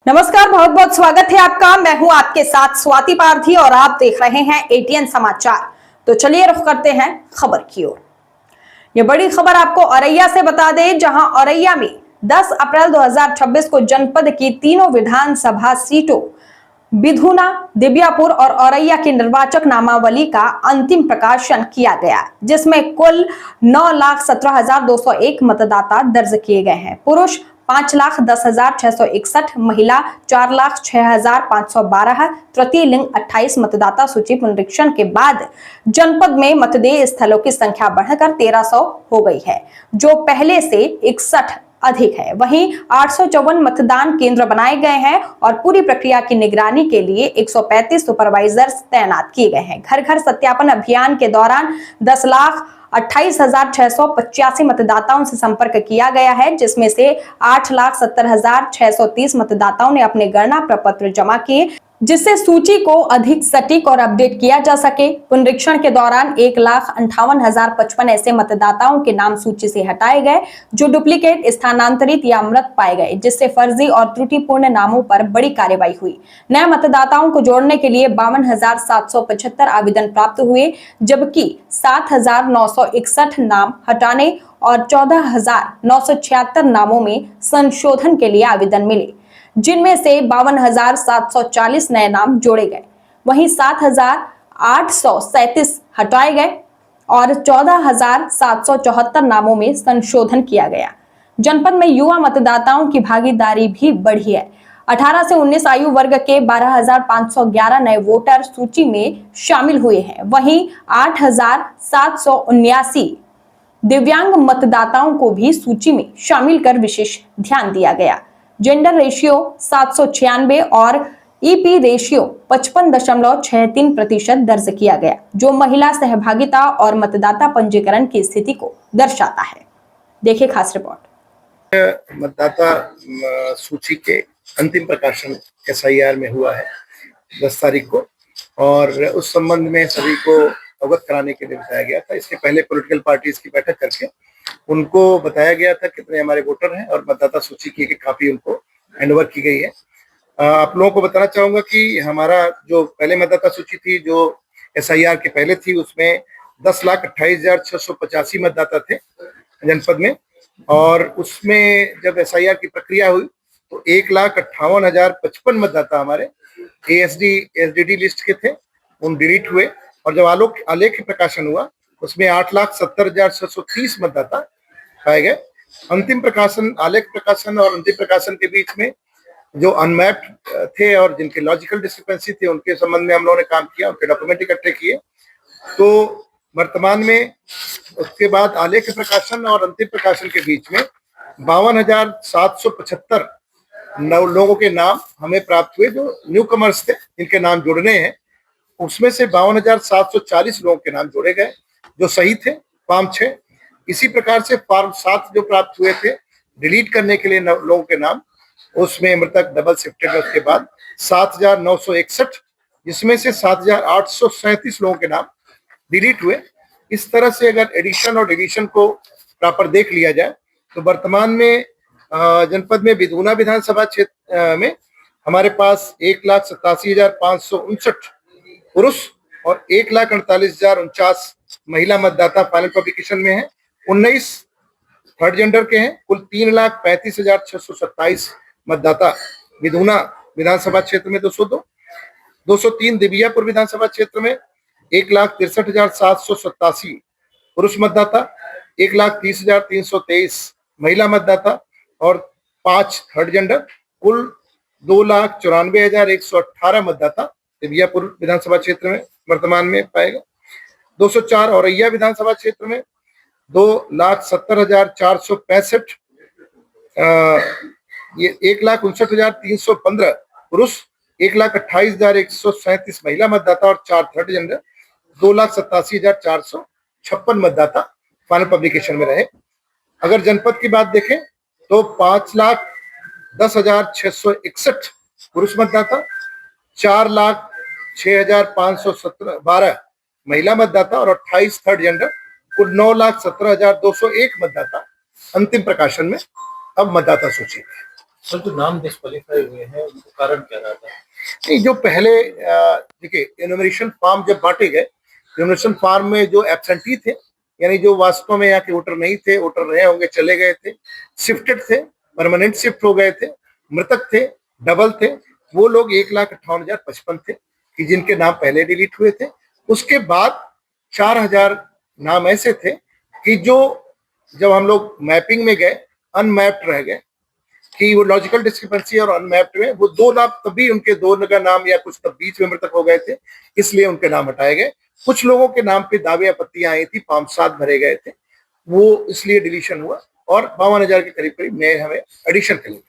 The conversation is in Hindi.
नमस्कार, बहुत बहुत स्वागत है आपका। मैं हूं आपके साथ स्वाति पारधी और आप देख रहे हैं एटीएन समाचार। तो चलिए रुख करते हैं खबर की ओर। ये बड़ी खबर आपको औरैया से बता दें, जहां औरैया में 10 अप्रैल 2026 को जनपद की तीनों विधानसभा सीटों बिधुना, दिव्यापुर और औरैया की निर्वाचक नामावली का अंतिम प्रकाशन किया गया, जिसमें कुल 9,17,201 मतदाता दर्ज किए गए हैं। पुरुष 5,10,661, महिला 4,06,512, तृतीय लिंग 28 मतदाता सूची पुनरीक्षण के बाद जनपद में मतदेय स्थलों की संख्या बढ़कर 1,300 हो गई है, जो पहले से 61 अधिक है। वहीं 854 मतदान केंद्र बनाए गए हैं और पूरी प्रक्रिया की निगरानी के लिए 135 सुपरवाइजर्स तैनात किए गए हैं। घर घर सत्यापन अभियान के दौरान 10,28,685 मतदाताओं से संपर्क किया गया है, जिसमें से 8,70,630 मतदाताओं ने अपने गणना प्रपत्र जमा किए, जिससे सूची को अधिक सटीक और अपडेट किया जा सके। पुनरीक्षण के दौरान 1,58,055 ऐसे मतदाताओं के नाम सूची से हटाए गए जो डुप्लीकेट, स्थानांतरित या मृत पाए गए, जिससे फर्जी और त्रुटिपूर्ण नामों पर बड़ी कार्रवाई हुई। नए मतदाताओं को जोड़ने के लिए 52,775 आवेदन प्राप्त हुए, जबकि 7,961 नाम हटाने और 14,976 नामों में संशोधन के लिए आवेदन मिले, जिनमें से 52,740 नए नाम जोड़े गए। वहीं 7,837 हटाए गए और 14,774 नामों में संशोधन किया गया। जनपद में युवा मतदाताओं की भागीदारी भी बढ़ी है। 18 से 19 आयु वर्ग के 12,511 नए वोटर सूची में शामिल हुए हैं। वहीं 8,779 दिव्यांग मतदाताओं को भी सूची में शामिल कर विशेष ध्यान दिया गया। जेंडर रेशियो 796 और ईपी रेशियो 55.63% दर्ज किया गया, जो महिला सहभागिता और मतदाता पंजीकरण की स्थिति को दर्शाता है। देखिए खास रिपोर्ट। मतदाता सूची के अंतिम प्रकाशन एसआईआर में हुआ है 10 तारीख को, और उस संबंध में सभी को अवगत कराने के लिए बताया गया था। इसके पहले पॉलिटिकल पार्टीज की बैठक करके उनको बताया गया था कितने हमारे वोटर हैं और मतदाता सूची की एक कॉपी उनको हैंडओवर की गई है। आप लोगों को बताना चाहूंगा कि हमारा जो पहले मतदाता सूची थी, जो एसआईआर के पहले थी, उसमें 10,28,685 मतदाता थे जनपद में, और उसमें जब एसआईआर की प्रक्रिया हुई तो 1,58,055 मतदाता हमारे एसडीडी लिस्ट के थे, उन डिलीट हुए। और जब आलेख प्रकाशन हुआ उसमें 8,70,630 मतदाता पाए गए। अंतिम प्रकाशन, आलेख प्रकाशन और अंतिम प्रकाशन के बीच में जो अनमैप्ड थे और जिनके लॉजिकल डिस्क्रिपेंसी थे, उनके संबंध में हम लोगों ने काम किया, उनके डॉक्यूमेंट इकट्ठे किए। तो वर्तमान में उसके बाद आलेख प्रकाशन और अंतिम प्रकाशन के बीच में 52,775 लोगों के नाम हमें प्राप्त हुए, जो न्यू कमर्स थे, इनके नाम जुड़ने हैं। उसमें से 52,740 लोगों के नाम जोड़े गए जो सही थे, फॉर्म 6। इसी प्रकार से फॉर्म 7 जो प्राप्त हुए थे डिलीट करने के लिए लोगों के नाम, उसमें मृतक डबल शिफ्टेड है। उसके बाद 7,961, जिसमें से 7,837 लोगों के नाम डिलीट हुए। इस तरह से अगर एडिशन और डिलीशन को प्रॉपर देख लिया जाए तो वर्तमान में जनपद में बिधुना विधानसभा क्षेत्र में हमारे पास 1,87,559 पुरुष और 1,48,049 महिला मतदाता फाइनल पब्लिकेशन में है। 19 थर्ड जेंडर के हैं। कुल 3,35,627 मतदाता बिधुना विधानसभा क्षेत्र में 203 दिव्यापुर विधानसभा क्षेत्र में 1,63,787 पुरुष मतदाता, 1,30,323 महिला मतदाता और 5 थर्ड जेंडर। कुल 2,94,118 मतदाता दिव्यापुर विधानसभा क्षेत्र में वर्तमान में पाएगा। 204 औरैया विधानसभा क्षेत्र में 2,70,465 ये 1,59,315 पुरुष, 1,28,137 महिला मतदाता और 4 थर्ड जेंडर। 2,87,456 मतदाता फाइनल पब्लिकेशन में रहे। अगर जनपद की बात देखें तो 5,10,661 पुरुष मतदाता, 4,06,512 महिला मतदाता और 28 थर्ड जेंडर। कुल 9,17,201 मतदाता अंतिम प्रकाशन में अब मतदाता सूची है। सर जो नाम डिस्क्वालीफाई हुए हैं उनको कारण क्या रहा था? नहीं, जो पहले देखिए इनोमिनेशन फॉर्म जब बांटे गए, इनोमिनेशन फॉर्म में जो एब्सेंटी थे, यानी जो वास्तव में यहाँ के वोटर नहीं थे, वोटर रहे होंगे, चले गए थे, शिफ्टेड थे, परमानेंट शिफ्ट हो गए थे, मृतक थे, डबल थे, वो लोग 1,58,055 थे कि जिनके नाम पहले डिलीट हुए थे। उसके बाद 4,000 नाम ऐसे थे कि जो जब हम लोग मैपिंग में गए अनमैप्ड रह गए, कि वो लॉजिकल डिस्क्रिपेंसी और अनमैप्ड में वो 2 नाम, तभी उनके 2 का नाम या कुछ तब बीच में मृतक हो गए थे, इसलिए उनके नाम हटाए गए। कुछ लोगों के नाम पे दावे आपत्तियां आई थी, फॉर्म 7 भरे गए थे, वो इसलिए डिलीशन हुआ और 52,000 के करीब करीब नए हमें एडिशन के लिए।